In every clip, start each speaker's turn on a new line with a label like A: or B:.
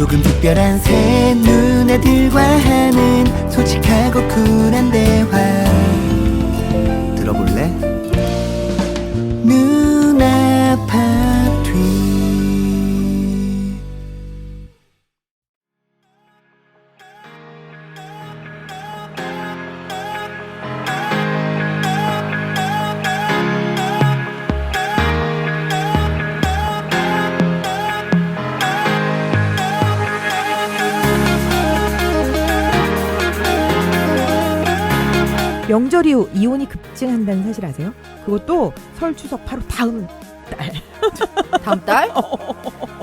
A: 조금 특별한 새 누나들과 하는 솔직하고 쿨한 대화 들어볼래? 누나 파티.
B: 명절 이후 이혼이 급증한다는 사실 아세요? 그것도 설 추석 바로 다음 달.
C: 다음 달?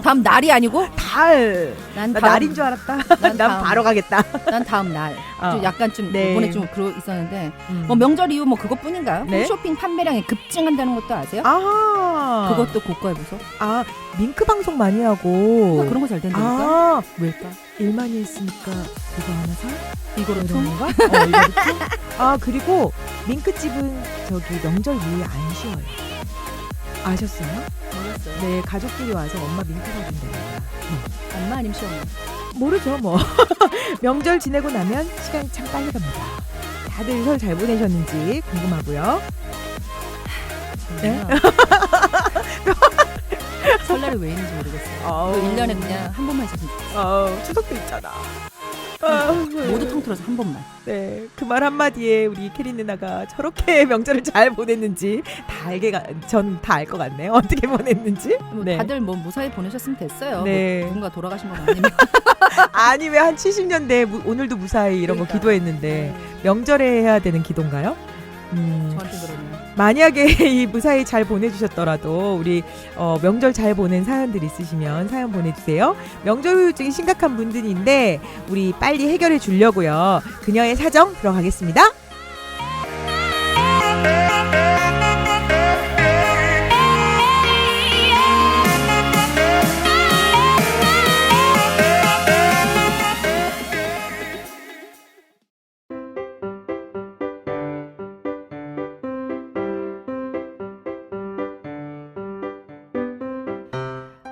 C: 다음 날이 아니고?
B: 달.
C: 난
B: 나
C: 다음,
B: 날인 줄 알았다.
C: 난
B: 난
C: 다음.
B: 바로 가겠다.
C: 난 다음 날. 좀 약간 좀
B: 네.
C: 이번에 좀 그러 있었는데 뭐 명절 이후 뭐 그것뿐인가요?
B: 네?
C: 홈쇼핑 판매량이 급증한다는 것도 아세요?
B: 아.
C: 그것도 고가의 보소.
B: 아, 밍크 방송 많이 하고.
C: 그런 거 잘 된다니까.
B: 아,
C: 왜일까?
B: 일 많이 했으니까 이거 하나 사?
C: 이거로
B: 이런
C: 통?
B: 건가? 이거로 통? 아, 그리고 밍크집은 저기 명절 이후에 안 쉬어요. 아셨어요?
C: 모르겠어요.
B: 네, 가족끼리 와서 엄마 밍크 사준대요.
C: 엄마 아니면 시어머니?
B: 모르죠, 뭐. 명절 지내고 나면 시간이 참 빨리 갑니다. 다들 설 잘 보내셨는지 궁금하고요. 네?
C: 설날이 왜 있는지 모르겠어요. 1년에 그냥 한 번만 있었으면 좋겠어요.
B: 추석도 있잖아.
C: 모두 통틀어서 한 번만.
B: 네, 그 말 한마디에 우리 캐리 누나가 저렇게 명절을 잘 보냈는지 전 다 알 것 같네요. 어떻게 보냈는지.
C: 뭐
B: 네.
C: 다들 뭐 무사히 보내셨으면 됐어요.
B: 네.
C: 뭐 누군가 돌아가신 건 아니면.
B: 아니 왜 한 70년대 오늘도 무사히 이런 거
C: 그러니까.
B: 기도했는데 명절에 해야 되는 기도인가요?
C: 저한테 그러네요.
B: 만약에 이 무사히 잘 보내주셨더라도 우리 명절 잘 보낸 사연들 있으시면 사연 보내주세요. 명절 후유증이 심각한 분들인데 우리 빨리 해결해 주려고요. 그녀의 사정 들어가겠습니다.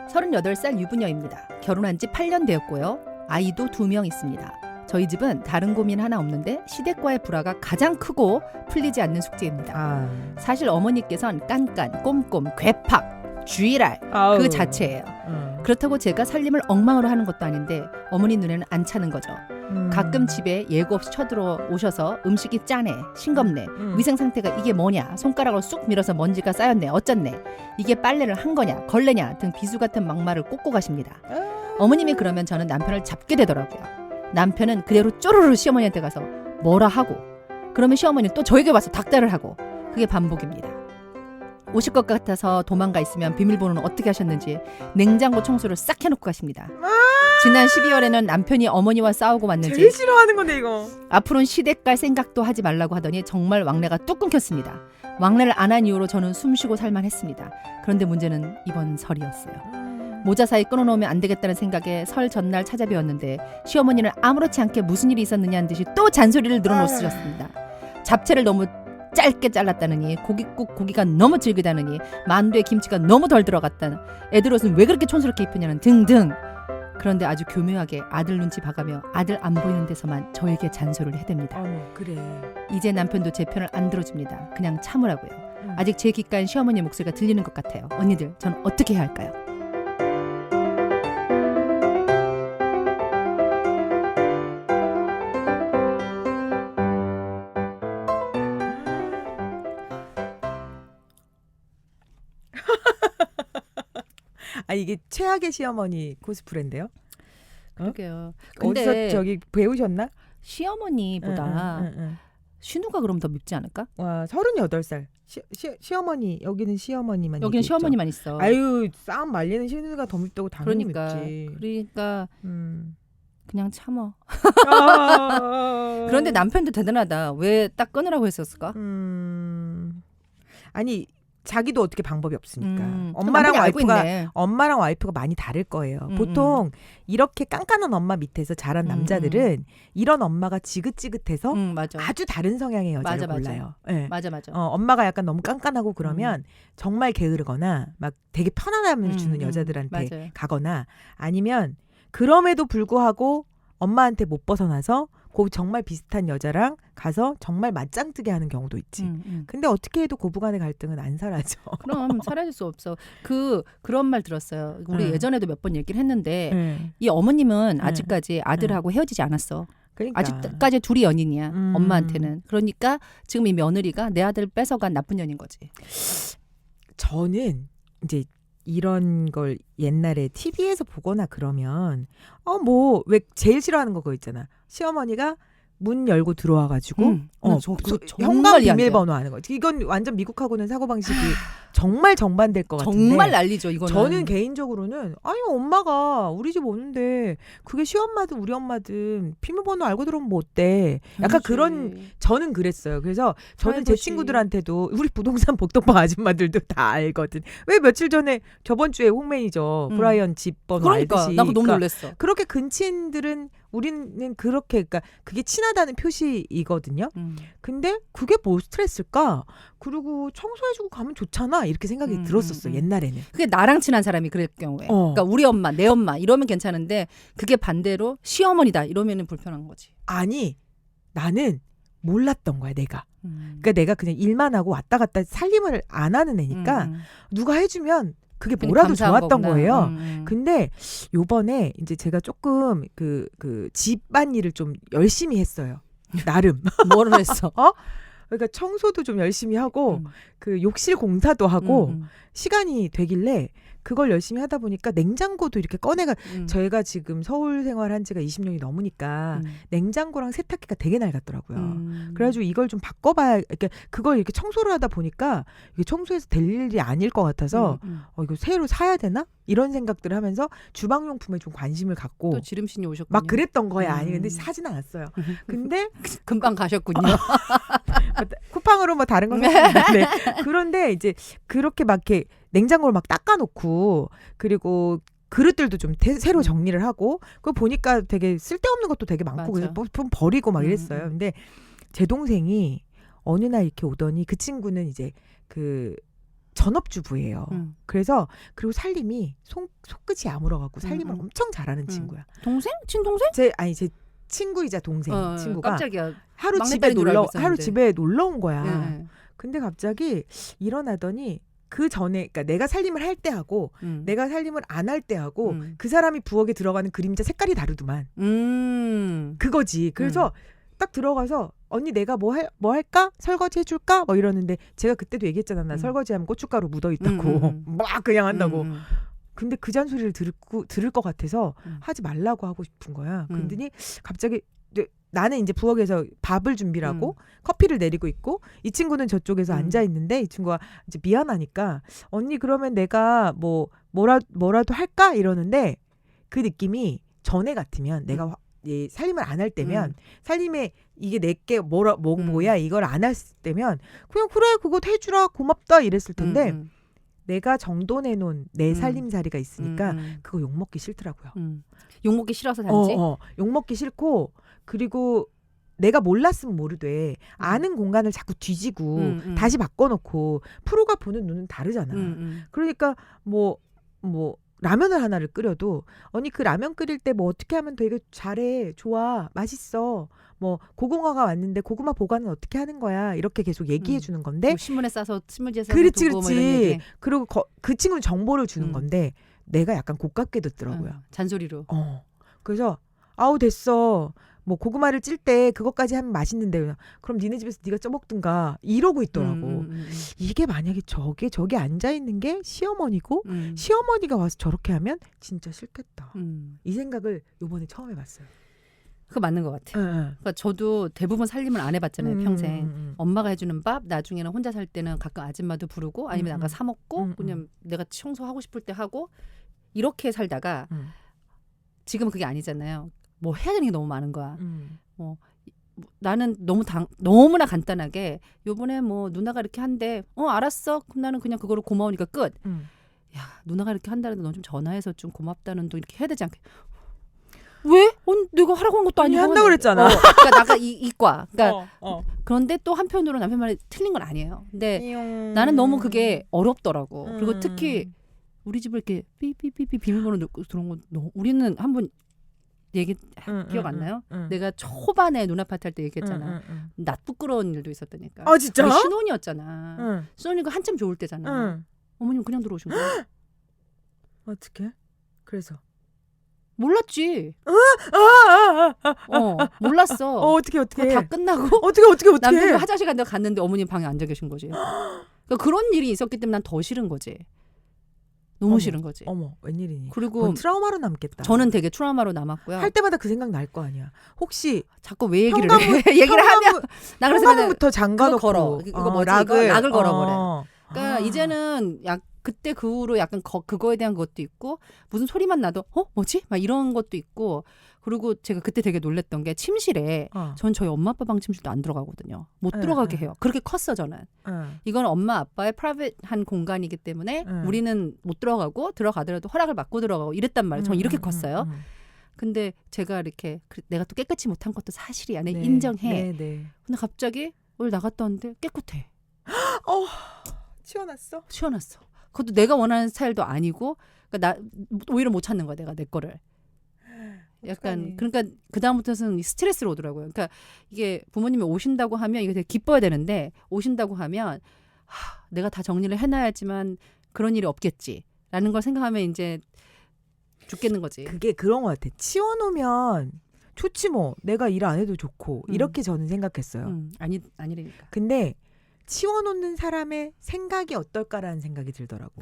C: 서른여덟 살 유부녀입니다. 결혼한 지 8년 되었고요. 아이도 2명 있습니다. 저희 집은 다른 고민 하나 없는데 시댁과의 불화가 가장 크고 풀리지 않는 숙제입니다. 사실 어머니께서는 깐깐, 꼼꼼, 괴팍, 쥐랄 그 자체예요. 그렇다고 제가 살림을 엉망으로 하는 것도 아닌데 어머니 눈에는 안 차는 거죠. 가끔 집에 예고 없이 쳐들어 오셔서 음식이 짜네, 싱겁네, 위생 상태가 이게 뭐냐, 손가락으로 쑥 밀어서 먼지가 쌓였네, 어쩌네, 이게 빨래를 한 거냐, 걸레냐 등 비수 같은 막말을 꽂고 가십니다. 어머님이 그러면 저는 남편을 잡게 되더라고요. 남편은 그대로 쪼르르 시어머니한테 가서 뭐라 하고, 그러면 시어머니는 또 저에게 와서 닥달을 하고, 그게 반복입니다. 오실 것 같아서 도망가 있으면 비밀번호는 어떻게 하셨는지 냉장고 청소를 싹 해놓고 가십니다. 지난 12월에는 남편이 어머니와 싸우고 왔는지
B: 제일 싫어하는 건데 이거.
C: 앞으로는 시댁 갈 생각도 하지 말라고 하더니 정말 왕래가 뚝 끊겼습니다. 왕래를 안 한 이후로 저는 숨쉬고 살만했습니다. 그런데 문제는 이번 설이었어요. 모자 사이 끊어놓으면 안 되겠다는 생각에 설 전날 찾아뵈었는데 시어머니는 아무렇지 않게 무슨 일이 있었느냐는 듯이 또 잔소리를 늘어놓으셨습니다. 잡채를 너무 짧게 잘랐다느니, 고깃국 고기가 너무 질기다느니, 만두에 김치가 너무 덜 들어갔다는, 애들 옷은 왜 그렇게 촌스럽게 입혔냐는 등등. 그런데 아주 교묘하게 아들 눈치 봐가며 아들 안 보이는 데서만 저에게 잔소리를 해댑니다.
B: 그래.
C: 이제 남편도 제 편을 안 들어줍니다. 그냥 참으라고요. 아직 제 귓가엔 시어머니 목소리가 들리는 것 같아요. 언니들, 전 어떻게 해야 할까요?
B: 아, 이게 최악의 시어머니 코스프레인데요.
C: 그러게요.
B: 어디서
C: 근데
B: 저기 배우셨나?
C: 시어머니보다
B: 응.
C: 신우가 그럼 더 밉지 않을까?
B: 와, 38살. 시어머니, 여기는 시어머니만.
C: 여기는
B: 얘기했죠.
C: 시어머니만 있어.
B: 아유, 싸움 말리는 신우가 더 밉다고 당연히 밉지.
C: 그러니까 그냥 참어.
B: 아.
C: 그런데 남편도 대단하다. 왜 딱 끊으라고 했었을까?
B: 아니, 자기도 어떻게 방법이 없으니까.
C: 알고 있네.
B: 엄마랑 와이프가 많이 다를 거예요. 보통 이렇게 깐깐한 엄마 밑에서 자란 남자들은 이런 엄마가 지긋지긋해서
C: 맞아.
B: 아주 다른 성향의 여자를 골라요. 네.
C: 맞아.
B: 엄마가 약간 너무 깐깐하고 그러면 정말 게으르거나 막 되게 편안함을 주는 여자들한테
C: 맞아요.
B: 가거나, 아니면 그럼에도 불구하고 엄마한테 못 벗어나서 그 정말 비슷한 여자랑 가서 정말 맞짱 뜨게 하는 경우도 있지. 근데 어떻게 해도 고부간의 갈등은 안 사라져.
C: 그럼 사라질 수 없어. 그런 말 들었어요. 우리
B: 응.
C: 예전에도 몇 번 얘기를 했는데
B: 응.
C: 이 어머님은
B: 응.
C: 아직까지 아들하고 헤어지지 않았어.
B: 그러니까.
C: 아직까지 둘이 연인이야.
B: 음.
C: 엄마한테는. 그러니까 지금 이 며느리가 내 아들 뺏어간 나쁜 년인 거지.
B: 저는 이제 이런 걸 옛날에 TV에서 보거나 그러면 뭐 왜 제일 싫어하는 거 그거 있잖아. 시어머니가 문 열고 들어와가지고
C: 그거 정말
B: 현관
C: 이해 안 돼요.
B: 비밀번호 아는 거. 이건 완전 미국하고는 사고방식이 정말 정반될 것 같은데.
C: 정말 난리죠 이거는.
B: 저는 개인적으로는 아니 엄마가 우리 집 오는데 그게 시엄마든 우리 엄마든 비밀번호 알고 들어오면 뭐 어때? 약간 그런 저는 그랬어요. 그래서 저는 제
C: 살것이.
B: 친구들한테도 우리 부동산 복덕방 아줌마들도 다 알거든. 왜 며칠 전에 저번 주에 홍 매니저 브라이언 집 번호
C: 그러니까
B: 알듯이.
C: 나 그거 너무
B: 그러니까
C: 놀랐어.
B: 그렇게 근친들은 우리는 그렇게 그러니까 그게 친하다는 표시이거든요. 근데 그게 뭐 스트레스일까? 그리고 청소해주고 가면 좋잖아 이렇게 생각이 들었었어 옛날에는.
C: 그게 나랑 친한 사람이 그럴 경우에. 그러니까 우리 엄마, 내 엄마 이러면 괜찮은데 그게 반대로 시어머니다 이러면은 불편한 거지.
B: 아니 나는 몰랐던 거야 내가. 그러니까 내가 그냥 일만 하고 왔다 갔다 살림을 안 하는 애니까 누가 해주면 그게 뭐라도 좋았던 거예요. 근데 요번에 이제 제가 조금 그 집안일을 좀 열심히 했어요. 나름.
C: 뭐를 했어?
B: 그러니까 청소도 좀 열심히 하고 그 욕실 공사도 하고 시간이 되길래 그걸 열심히 하다 보니까 냉장고도 이렇게 꺼내가 저희가 지금 서울 생활한 지가 20년이 넘으니까 냉장고랑 세탁기가 되게 낡았더라고요. 그래가지고 이걸 좀 바꿔봐야 그러니까 그걸 이렇게 청소를 하다 보니까 이게 청소해서 될 일이 아닐 것 같아서 이거 새로 사야 되나? 이런 생각들을 하면서 주방용품에 좀 관심을 갖고
C: 또 지름신이 오셨군요.
B: 막 그랬던 거야. 아니 근데 사진 않았어요. 근데
C: 금방 가셨군요.
B: 쿠팡으로 뭐 다른 건 샀는데 그런데 이제 그렇게 막 이렇게 냉장고를 막 닦아놓고 그리고 그릇들도 좀 새로 정리를 하고 그거 보니까 되게 쓸데없는 것도 되게 많고 그래서 좀 버리고 막 이랬어요. 근데 제 동생이 어느 날 이렇게 오더니 그 친구는 이제 그 전업주부예요. 그래서 그리고 살림이 손끝이 아물어갖고 살림을 엄청 잘하는 친구야.
C: 동생? 친동생?
B: 제 친구이자 동생 친구가
C: 깜짝이야.
B: 하루 집에 놀러 온 거야. 근데 갑자기 일어나더니 그 전에 그러니까 내가 살림을 할 때 하고 내가 살림을 안 할 때 하고 그 사람이 부엌에 들어가는 그림자 색깔이 다르더만. 그거지. 그래서 딱 들어가서 언니 내가 뭐 할까? 설거지 해줄까? 뭐 이러는데 제가 그때도 얘기했잖아. 나 설거지하면 고춧가루 묻어 있다고 막 그냥 한다고. 근데 그 잔소리를 들을 것 같아서 하지 말라고 하고 싶은 거야. 그러더니 갑자기 나는 이제 부엌에서 밥을 준비를 하고 커피를 내리고 있고 이 저쪽에서 앉아 있는데 이 친구가 이제 미안하니까 언니 그러면 내가 뭐라도 할까 이러는데 그 느낌이 전에 같으면 내가 살림을 안 할 때면 살림에 이게 내게 뭐야 이걸 안 했을 때면 그냥 그래 그거 해주라 고맙다 이랬을 텐데 내가 정돈해놓은 내 살림살이가 있으니까 그거 욕먹기 싫더라고요.
C: 욕먹기 싫어서 단지?
B: 욕먹기 싫고 그리고 내가 몰랐으면 모르되 아는 공간을 자꾸 뒤지고 다시 바꿔놓고 프로가 보는 눈은 다르잖아. 그러니까 뭐 라면을 하나를 끓여도 언니 그 라면 끓일 때 뭐 어떻게 하면 되게 잘해 좋아 맛있어 뭐 고구마가 왔는데 고구마 보관은 어떻게 하는 거야 이렇게 계속 얘기해 주는 건데
C: 뭐 신문에 싸서 신문지에 싸서
B: 그렇지
C: 두고 뭐 이런 얘기.
B: 그리고 그 친구는 정보를 주는 건데 내가 약간 고깝게 듣더라고요.
C: 잔소리로.
B: 그래서 아우 됐어 뭐 고구마를 찔 때 그것까지 하면 맛있는데 그럼 니네 집에서 네가 쪄먹든가 이러고 있더라고. 이게 만약에 저기 앉아있는 게 시어머니고 시어머니가 와서 저렇게 하면 진짜 싫겠다. 이 생각을 요번에 처음 해봤어요.
C: 그거 맞는 것 같아요. 그러니까 저도 대부분 살림을 안 해봤잖아요. 평생. 엄마가 해주는 밥 나중에는 혼자 살 때는 가끔 아줌마도 부르고 아니면 나가 사 먹고 그냥 내가 청소하고 싶을 때 하고 이렇게 살다가 지금은 그게 아니잖아요. 뭐 해야 되는 게 너무 많은 거야. 나는 너무나 간단하게 요번에 뭐 누나가 이렇게 한대. 알았어. 그럼 나는 그냥 그거로 고마우니까 끝. 야 누나가 이렇게 한다는데 넌 좀 전화해서 좀 고맙다는 도 이렇게 해야 되지 않게. 왜? 내가 하라고 한 것도 아니고
B: 한다고 그랬잖아.
C: 그러니까 나가 이과. 그러니까 그런데 또 한편으로 남편 말이 틀린 건 아니에요. 근데 나는 너무 그게 어렵더라고. 그리고 특히 우리 집을 이렇게 삐삐삐삐 비밀번호 넣고 들어온 건 우리는 한번 얘기 기억 안 나요? 내가 초반에 누나파티 할 때 얘기했잖아. 낯 부끄러운 일도 있었다니까.
B: 아 진짜?
C: 우리 신혼이었잖아.
B: 응.
C: 신혼이가 한참 좋을 때잖아.
B: 응.
C: 어머님 그냥 들어오신 거야.
B: 어떻게? 그래서
C: 몰랐지.
B: 아.
C: 몰랐어.
B: 어떻게
C: 그거 다 끝나고
B: 어떻게
C: 남편이 화장실 간다고 갔는데 어머님 방에 앉아 계신 거지. 그러니까 그런 일이 있었기 때문에 난 더 싫은 거지. 너무
B: 어머,
C: 싫은 거지.
B: 어머 웬일이니?
C: 그리고
B: 그건 트라우마로 남겠다.
C: 저는 되게 트라우마로 남았고요.
B: 할 때마다 그 생각 날 거 아니야. 혹시
C: 자꾸 왜 얘기를 해? 얘기를 하면 나 그래서
B: 현관문부터 잠가놓고
C: 걸어. 이거 뭐지? 락을 걸어버려. 그러니까 이제는 그때 그 후로 약간 그거에 대한 것도 있고 무슨 소리만 나도 뭐지? 막 이런 것도 있고 그리고 제가 그때 되게 놀랬던 게 침실에 전 저희 엄마 아빠 방 침실도 안 들어가거든요. 못 들어가게 해요. 그렇게 컸어 저는. 이건 엄마 아빠의 프라이빗한 공간이기 때문에 우리는 못 들어가고 들어가더라도 허락을 받고 들어가고 이랬단 말이에요. 저는 이렇게 컸어요. 근데 제가 이렇게 내가 또 깨끗이 못한 것도 사실이야. 내 인정해.
B: 네.
C: 근데 갑자기 오늘 나갔다 왔는데 깨끗해.
B: 치워놨어?
C: 치워놨어. 그것도 내가 원하는 스타일도 아니고 그러니까 나 오히려 못 찾는 거야 내가 내 거를. 약간 그러니까 그 다음부터는 스트레스로 오더라고요. 그러니까 이게 부모님이 오신다고 하면 이게 되게 기뻐야 되는데 오신다고 하면 내가 다 정리를 해놔야지만 그런 일이 없겠지라는 걸 생각하면 이제 죽겠는 거지.
B: 그게 그런 것 같아. 치워놓으면 좋지 뭐. 내가 일 안 해도 좋고 이렇게 저는 생각했어요.
C: 아니라니까.
B: 근데 치워놓는 사람의 생각이 어떨까라는 생각이 들더라고.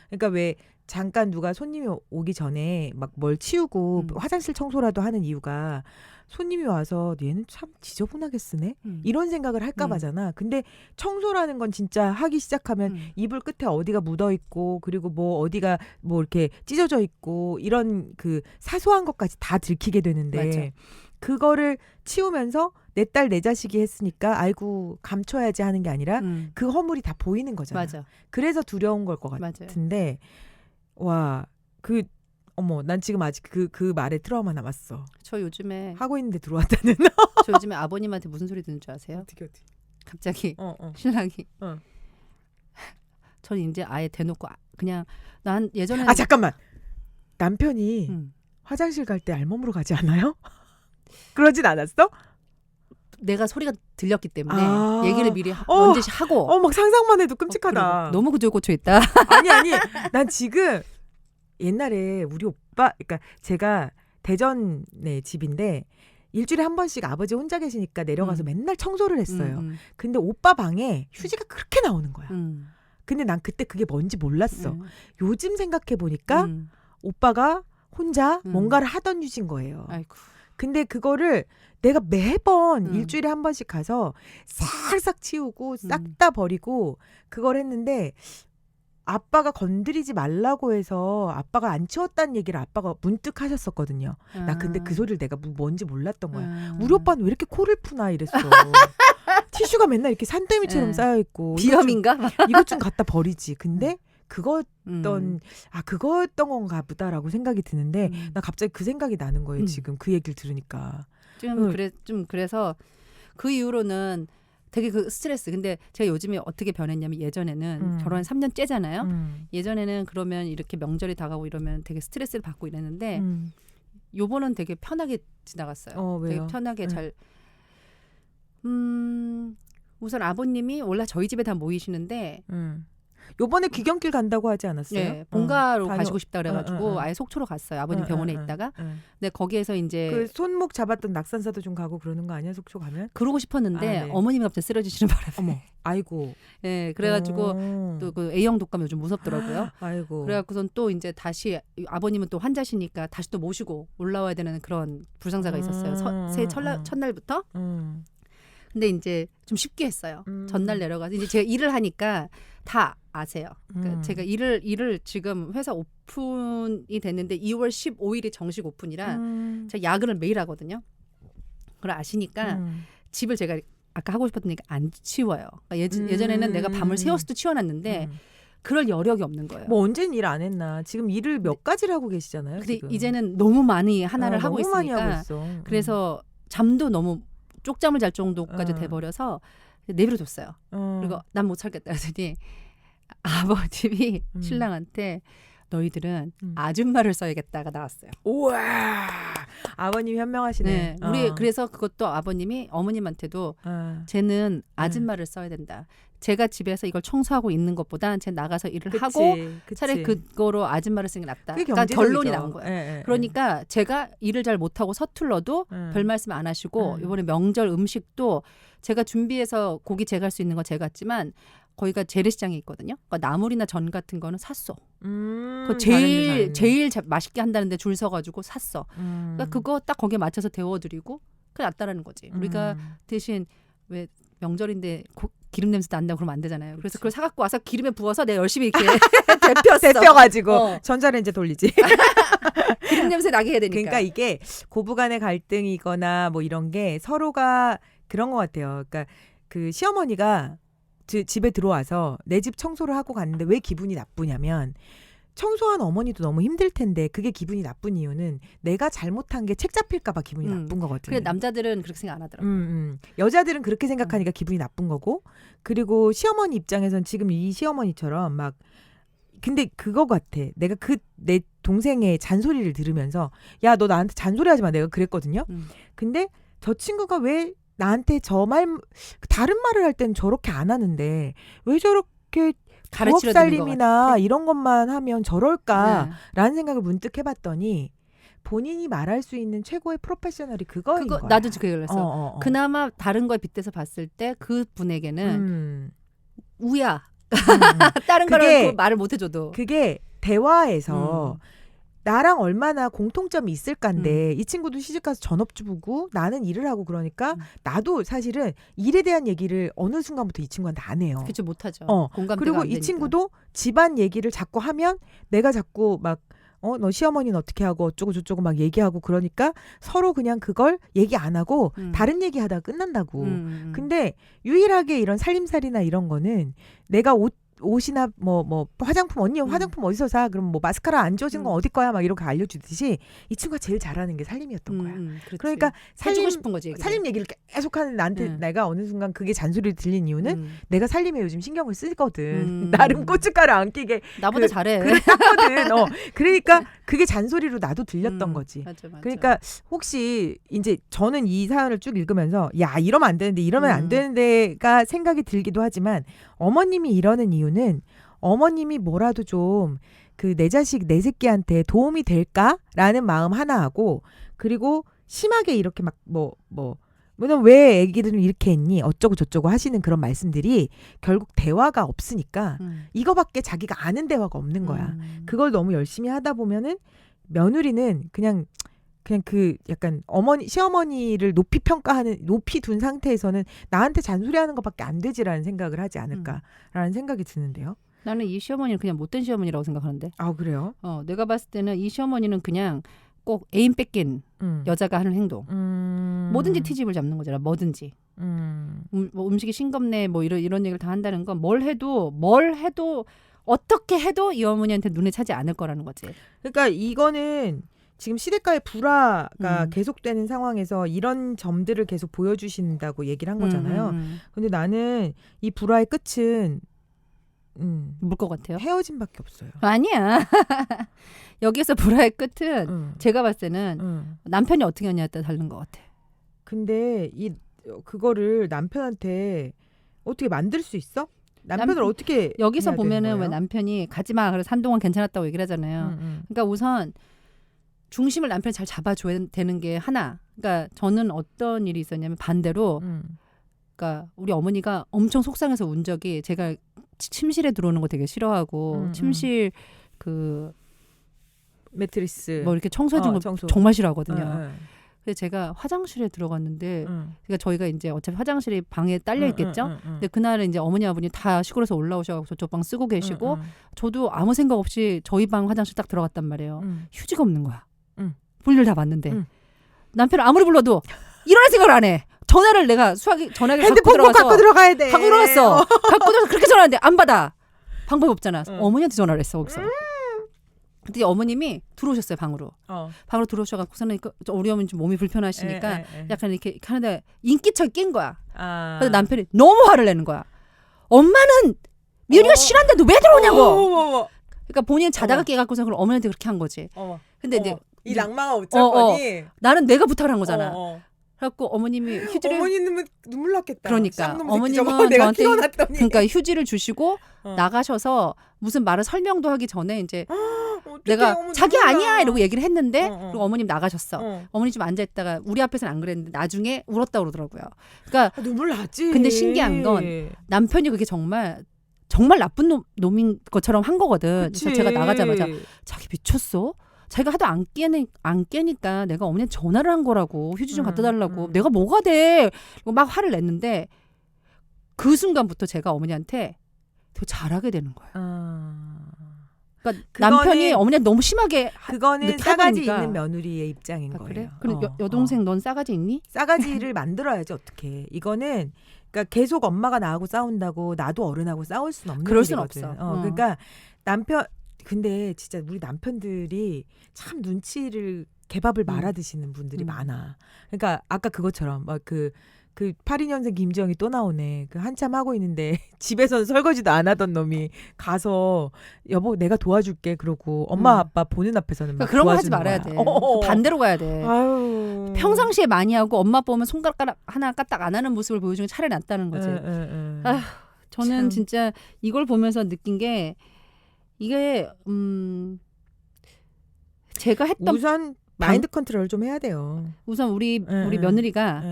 B: 그러니까 왜 잠깐 누가 손님이 오기 전에 막 뭘 치우고 화장실 청소라도 하는 이유가 손님이 와서 얘는 참 지저분하게 쓰네? 이런 생각을 할까 봐잖아. 근데 청소라는 건 진짜 하기 시작하면 이불 끝에 어디가 묻어 있고 그리고 뭐 어디가 뭐 이렇게 찢어져 있고 이런 그 사소한 것까지 다 들키게 되는데
C: 맞아.
B: 그거를 치우면서 내 딸 내 자식이 했으니까 아이고 감춰야지 하는 게 아니라 그 허물이 다 보이는 거잖아.
C: 맞아.
B: 그래서 두려운 걸 것 같은데 와 난 지금 아직 그 말에 트라우마 남았어.
C: 저 요즘에
B: 하고 있는데 들어왔다는.
C: 저 요즘에 아버님한테 무슨 소리 듣는 줄 아세요?
B: 어떻게
C: 갑자기 신랑이 전 이제 아예 대놓고 그냥 난 예전에
B: 잠깐만 남편이 화장실 갈 때 알몸으로 가지 않아요? 그러진 않았어?
C: 내가 소리가 들렸기 때문에 얘기를 미리 먼저 하고
B: 막 상상만 해도 끔찍하다.
C: 너무 구조에 꽂혀 있다.
B: 아니 난 지금 옛날에 우리 오빠 그러니까 제가 대전에 집인데 일주일에 한 번씩 아버지 혼자 계시니까 내려가서 맨날 청소를 했어요. 근데 오빠 방에 휴지가 그렇게 나오는 거야. 근데 난 그때 그게 뭔지 몰랐어. 요즘 생각해 보니까 오빠가 혼자 뭔가를 하던 휴지인 거예요.
C: 아이고.
B: 근데 그거를 내가 매번 일주일에 한 번씩 가서 싹싹 치우고 싹 다 버리고 그걸 했는데 아빠가 건드리지 말라고 해서 아빠가 안 치웠다는 얘기를 아빠가 문득 하셨었거든요. 나 근데 그 소리를 내가 뭔지 몰랐던 거야. 우리 오빠는 왜 이렇게 코를 푸나 이랬어. 티슈가 맨날 이렇게 산더미처럼 쌓여있고
C: 비염인가?
B: 이것 좀 갖다 버리지. 근데 그거였던 건가 보다라고 생각이 드는데 나 갑자기 그 생각이 나는 거예요. 지금 그 얘기를 들으니까.
C: 그래서 그 이후로는 되게 그 스트레스. 근데 제가 요즘에 어떻게 변했냐면 예전에는 결혼 3년째잖아요. 예전에는 그러면 이렇게 명절이 다가오고 이러면 되게 스트레스를 받고 이랬는데 요번은 되게 편하게 지나갔어요.
B: 왜요?
C: 되게 편하게 잘. 우선 아버님이 원래 저희 집에 다 모이시는데
B: 요번에 귀경길 간다고 하지 않았어요?
C: 네, 본가로 가시고 싶다 그래가지고 아예 속초로 갔어요. 아버님 병원에 있다가. 근데 거기에서 이제
B: 그 손목 잡았던 낙산사도 좀 가고 그러는 거 아니야? 속초 가면?
C: 그러고 싶었는데 어머님이 갑자기 쓰러지시는 바람에.
B: 어머, 아이고.
C: 네, 그래가지고 또 그 A형 독감 요즘 무섭더라고요.
B: 아이고.
C: 그래갖고선 또 이제 다시 아버님은 또 환자시니까 다시 또 모시고 올라와야 되는 그런 불상사가 있었어요. 새해 첫날부터. 근데 이제 좀 쉽게 했어요. 전날 내려가서 이제 제가 일을 하니까 다 아세요. 그러니까 제가 일을 지금 회사 오픈이 됐는데 2월 15일이 정식 오픈이라 제가 야근을 매일 하거든요. 그걸 아시니까 집을 제가 아까 하고 싶었던 얘기 안 치워요. 그러니까 예전에는 내가 밤을 새워서도 치워놨는데 그럴 여력이 없는 거예요.
B: 뭐 언제는 일 안 했나. 지금 일을 몇 가지를 하고 계시잖아요.
C: 근데
B: 지금.
C: 이제는 너무 많이 하나를 하고
B: 너무 많이
C: 있으니까
B: 하고 있어.
C: 그래서 잠도 너무 쪽잠을 잘 정도까지 돼버려서 내버려뒀어요. 그리고 난 못 살겠다 했더니 아버님이 신랑한테 너희들은 아줌마를 써야겠다가 나왔어요.
B: 우와. 아버님이 현명하시네.
C: 네, 우리 그래서 그것도 아버님이 어머님한테도 쟤는 아줌마를 써야 된다. 제가 집에서 이걸 청소하고 있는 것보다 쟤 나가서 일을 하고 차라리 그거로 아줌마를 쓰는 게 낫다. 그러니까 결론이 나온 거예요. 그러니까 제가 일을 잘 못하고 서툴러도 별 말씀 안 하시고 이번에 명절 음식도 제가 준비해서 고기 제가 할 수 있는 거 제가 했지만 거기가 재래시장에 있거든요. 그러니까 나물이나 전 같은 거는 샀어. 그 제일 맛있게 한다는데 줄 서가지고 샀어. 그러니까 그거 딱 거기에 맞춰서 데워드리고 그게 낫다라는 거지. 우리가 대신 왜 명절인데 기름 냄새 난다고 그러면 안 되잖아요. 그래서 그걸 사갖고 와서 기름에 부어서 내가 열심히 이렇게
B: 데펴가지고 전자레인지 돌리지.
C: 기름 냄새 나게 해야 되니까.
B: 그러니까 이게 고부간의 갈등이거나 뭐 이런 게 서로가 그런 것 같아요. 그러니까 그 시어머니가 집에 들어와서 내 집 청소를 하고 갔는데 왜 기분이 나쁘냐면 청소한 어머니도 너무 힘들 텐데 그게 기분이 나쁜 이유는 내가 잘못한 게 책 잡힐까 봐 기분이 나쁜 거거든요.
C: 그래 남자들은 그렇게 생각 안 하더라고요.
B: 여자들은 그렇게 생각하니까 기분이 나쁜 거고 그리고 시어머니 입장에선 지금 이 시어머니처럼 막 근데 그거 같아. 내가 내 동생의 잔소리를 들으면서 야 너 나한테 잔소리하지 마 내가 그랬거든요. 근데 저 친구가 왜 나한테 다른 말을 할 때는 저렇게 안 하는데 왜 저렇게 부엌 살림이나 이런 것만 하면 저럴까라는 생각을 문득 해봤더니 본인이 말할 수 있는 최고의 프로페셔널이 그거인 거야.
C: 나도 그 얘기를 했어. 그나마 다른 거에 빗대서 봤을 때 그 분에게는 우야. 다른 거를 말을 못 해줘도.
B: 그게 대화에서 나랑 얼마나 공통점이 있을까인데 이 친구도 시집가서 전업주부고 나는 일을 하고 그러니까 나도 사실은 일에 대한 얘기를 어느 순간부터 이 친구한테 안 해요.
C: 그렇죠. 못하죠.
B: 그리고 이 친구도 집안 얘기를 자꾸 하면 내가 자꾸 막 너 시어머니는 어떻게 하고 어쩌고 저쩌고 막 얘기하고 그러니까 서로 그냥 그걸 얘기 안 하고 다른 얘기하다가 끝난다고. 근데 유일하게 이런 살림살이나 이런 거는 내가 옷이나 뭐 화장품 언니 화장품 어디서 사? 그럼 뭐 마스카라 안 지워진 건 어디 거야? 막 이렇게 알려주듯이 이 친구가 제일 잘하는 게 살림이었던 거야. 그러니까
C: 해주고 싶은 거지.
B: 살림 얘기를 계속 하는 나한테 내가 어느 순간 그게 잔소리를 들린 이유는 내가 살림에 요즘 신경을 쓰거든. 나름 고춧가루 안 끼게
C: 나보다 잘해.
B: 그랬거든. 그러니까 그게 잔소리로 나도 들렸던 거지.
C: 맞아.
B: 그러니까 혹시 이제 저는 이 사연을 쭉 읽으면서 야 이러면 안 되는데 이러면 안 되는데가 생각이 들기도 하지만 어머님이 이러는 이유는 어머님이 뭐라도 좀 그 내 자식 내 새끼한테 도움이 될까라는 마음 하나 하고 그리고 심하게 이렇게 막 왜냐면 왜 애기들은 이렇게 했니 어쩌고 저쩌고 하시는 그런 말씀들이 결국 대화가 없으니까 이거밖에 자기가 아는 대화가 없는 거야. 그걸 너무 열심히 하다 보면은 며느리는 그냥 그 약간 시어머니를 높이 둔 상태에서는 나한테 잔소리하는 것밖에 안 되지라는 생각을 하지 않을까라는 생각이 드는데요.
C: 나는 이 시어머니는 그냥 못된 시어머니라고 생각하는데.
B: 아 그래요?
C: 내가 봤을 때는 이 시어머니는 그냥 꼭 애인 뺏긴 여자가 하는 행동. 뭐든지 트집을 잡는 거잖아. 뭐든지. 뭐 음식이 싱겁네 뭐 이런 얘기를 다 한다는 건 뭘 해도 어떻게 해도 이 어머니한테 눈에 차지 않을 거라는 거지.
B: 그러니까 이거는 지금 시대가의 불화가 계속되는 상황에서 이런 점들을 계속 보여주신다고 얘기를 한 거잖아요. 근데 나는 이 불화의 끝은
C: 뭘 것 같아요?
B: 헤어짐밖에 없어요.
C: 아니야. 여기에서 불화의 끝은 제가 봤을 때는 남편이 어떻게 하냐에 따라 다른 것 같아.
B: 근데 그거를 남편한테 어떻게 만들 수 있어? 남편을 어떻게
C: 여기서 보면은 왜 남편이 가지마 그래서 한동안 괜찮았다고 얘기를 하잖아요. 그러니까 우선 중심을 남편이 잘 잡아줘야 되는 게 하나. 그러니까 저는 어떤 일이 있었냐면 반대로 그러니까 우리 어머니가 엄청 속상해서 운 적이 제가 침실에 들어오는 거 되게 싫어하고 침실 그
B: 매트리스
C: 뭐 이렇게 청소해주는 거 정말 싫어하거든요. 그래서 제가 화장실에 들어갔는데 그러니까 저희가 이제 어차피 화장실이 방에 딸려 있겠죠. 근데 그날은 이제 어머니 아버님 다 시골에서 올라오셔서 저쪽 방 쓰고 계시고 저도 아무 생각 없이 저희 방 화장실 딱 들어갔단 말이에요. 휴지가 없는 거야. 볼일 다 봤는데 남편은 아무리 불러도 일어날 생각을 안 해. 전화를 내가 전화기를
B: 핸드폰 갖고 들어가야 돼.
C: 갖고 들어갔어. 갖고 들어가서 그렇게 전화하는데 안 받아. 방법이 없잖아. 어머니한테 전화를 했어 거기서. 근데 어머님이 들어오셨어요 방으로. 방으로 들어오셔갖고서는 우리 어머니 좀 몸이 불편하시니까 약간 이렇게 하는데 인기척 낀 거야. 그래서 남편이 너무 화를 내는 거야. 엄마는 미연이가 싫어한데 너 왜 들어오냐고. 그러니까 본인 자다가 깨갖고서 그럼 어머니한테 그렇게 한 거지. 근데 이제
B: 이 낭망아 어쩔
C: 나는 내가 부탁을 한 거잖아.
B: 어.
C: 그래갖고 어머님이 휴지를
B: 어머니는 눈물 났겠다.
C: 그러니까
B: 쌍놈 새끼
C: 어머님은
B: 저거 내가
C: 저한테
B: 키워놨더니.
C: 그러니까 휴지를 주시고
B: 어.
C: 나가셔서 무슨 말을 설명도 하기 전에 이제
B: 어떡해,
C: 내가
B: 어머,
C: 자기
B: 눈물 나.
C: 아니야 이러고 얘기를 했는데
B: 어.
C: 그리고 어머님 나가셨어.
B: 어.
C: 어머니 좀 앉아있다가 우리 앞에서는 안 그랬는데 나중에 울었다 그러더라고요. 그러니까
B: 눈물 나지.
C: 근데 신기한 건 남편이 그게 정말 나쁜 놈인 것처럼 한 거거든.
B: 그치.
C: 그래서 제가 나가자마자 자기 미쳤어? 자기가 하도 안 깨니까 내가 어머니한테 전화를 한 거라고 휴지 좀 갖다 달라고 내가 뭐가 돼? 그리고 막 화를 냈는데 그 순간부터 제가 어머니한테 되게 잘하게 되는 거예요. 그러니까 남편이 어머니한테 너무 심하게
B: 그거는
C: 늦게
B: 싸가지
C: 보니까.
B: 있는 며느리의 입장인
C: 아,
B: 거예요.
C: 그래? 근데 여동생 넌 싸가지 있니?
B: 싸가지를 만들어야지 어떡해. 이거는 그러니까 계속 엄마가 나하고 싸운다고 나도 어른하고 싸울 수는 없는
C: 그럴 순
B: 일이거든.
C: 없어.
B: 그러니까 남편 근데 진짜 우리 남편들이 참 눈치를 개밥을 말아 드시는 분들이 많아. 그러니까 아까 그것처럼 막 그 82년생 김지영이 또 나오네. 그 한참 하고 있는데 집에서는 설거지도 안 하던 놈이 가서 여보 내가 도와줄게 그러고 엄마 아빠 보는 앞에서는 막
C: 그러니까 그런 거 하지
B: 도와주는
C: 말아야
B: 거야.
C: 돼. 반대로 가야 돼.
B: 아유.
C: 평상시에 많이 하고 엄마 아빠 보면 손가락 하나 까딱 안 하는 모습을 보여주는 게 차라리 낫다는 거지. 아휴, 저는
B: 참.
C: 진짜 이걸 보면서 느낀 게 이게 제가 했던
B: 우선 마인드 컨트롤 좀 해야 돼요.
C: 우선 우리 며느리가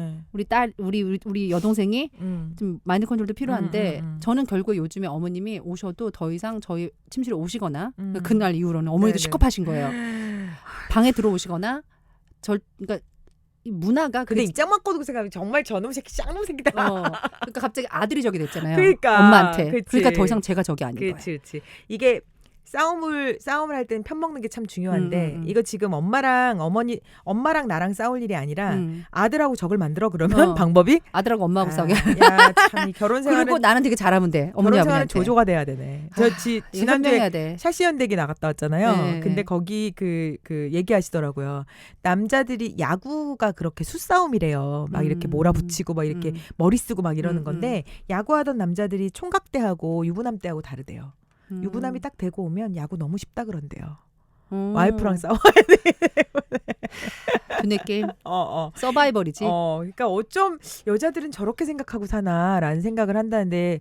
C: 우리 여동생이 좀 마인드 컨트롤도 필요한데 저는 결국 요즘에 어머님이 오셔도 더 이상 저희 침실에 오시거나 그날 이후로는 어머니도
B: 네네.
C: 시겁하신 거예요. 방에 들어오시거나 그러니까 이 문화가
B: 근데 입장 바꿔두고 생각하면 정말 저놈 새끼 쌍놈 새끼다.
C: 그러니까 갑자기 아들이 적이 됐잖아요.
B: 그러니까
C: 엄마한테.
B: 그치.
C: 그러니까 더 이상 제가 적이 아닌 거예요.
B: 그렇지. 이게 싸움을 할 때는 편 먹는 게 참 중요한데 이거 지금 엄마랑 나랑 싸울 일이 아니라 아들하고 적을 만들어 그러면 방법이
C: 아들하고 엄마하고 싸우게.
B: 야참 이 결혼 생활은
C: 그리고 나는 되게 잘하면 돼. 어머니
B: 결혼 생활은
C: 아버지한테.
B: 조조가 돼야 되네. 저 지난주에
C: 현명해야 돼.
B: 샤시연대기 나갔다 왔잖아요.
C: 네.
B: 근데 거기 그 얘기하시더라고요. 남자들이 야구가 그렇게 수싸움이래요. 막 이렇게 몰아붙이고 막 이렇게 머리 쓰고 막 이러는 건데 야구하던 남자들이 총각대하고 유부남대하고 다르대요. 유부남이 딱 되고 오면 야구 너무 쉽다 그런대요. 와이프랑 싸워야 돼.
C: 두뇌 게임. 서바이벌이지.
B: 그러니까 어쩜 여자들은 저렇게 생각하고 사나라는 생각을 한다는데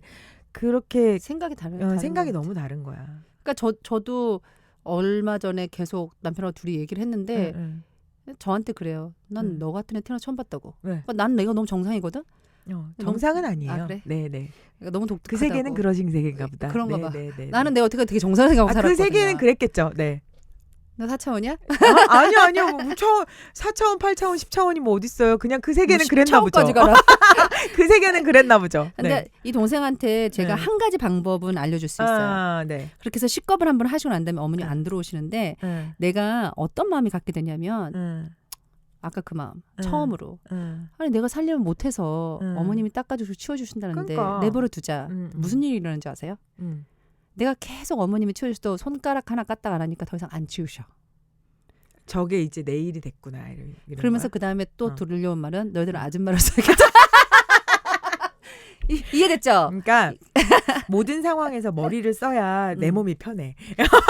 B: 그렇게
C: 생각이 다른
B: 생각이
C: 것
B: 너무 다른 거야.
C: 그러니까 저도 얼마 전에 계속 남편하고 둘이 얘기를 했는데 저한테 그래요. 난 너 같은 애 태어나 처음 봤다고. 그러니까 난 내가 너무 정상이거든.
B: 정상은 아니에요.
C: 아, 그래?
B: 네네.
C: 그러니까 너무 독특하다고.
B: 그 세계는 그러신 세계인가 보다.
C: 그런가 봐.
B: 네네.
C: 나는 내가 어떻게 되게 정상을 생각하고 살았거든요.
B: 그 세계는 그랬겠죠. 네.
C: 나 4차원이야?
B: 아니요. 뭐 4차원, 8차원, 10차원이 뭐 어딨어요. 그냥 그 세계는 그랬나 보죠.
C: 10차원까지 가라.
B: 그 세계는 그랬나 보죠.
C: 근데 이 동생한테 제가 한 가지 방법은 알려줄 수 있어요.
B: 네.
C: 그렇게 해서 식겁을 한번 하시고 난 다음에 어머니 안 들어오시는데 내가 어떤 마음이 갖게 되냐면 아까 그 마음 처음으로 아니 내가 살려면 못해서 어머님이 닦아주시고 치워주신다는데
B: 그러니까.
C: 내버려 두자. 무슨 일이 일어나는지 아세요? 내가 계속 어머님이 치워주셔도 손가락 하나 까딱 안 하니까 더 이상 안 치우셔.
B: 저게 이제 내 일이 됐구나.
C: 그러면서 그 다음에 또 들려온 말은 너희들은 아줌마를 써야겠다. 이해됐죠?
B: 그러니까 모든 상황에서 머리를 써야 내 몸이 편해.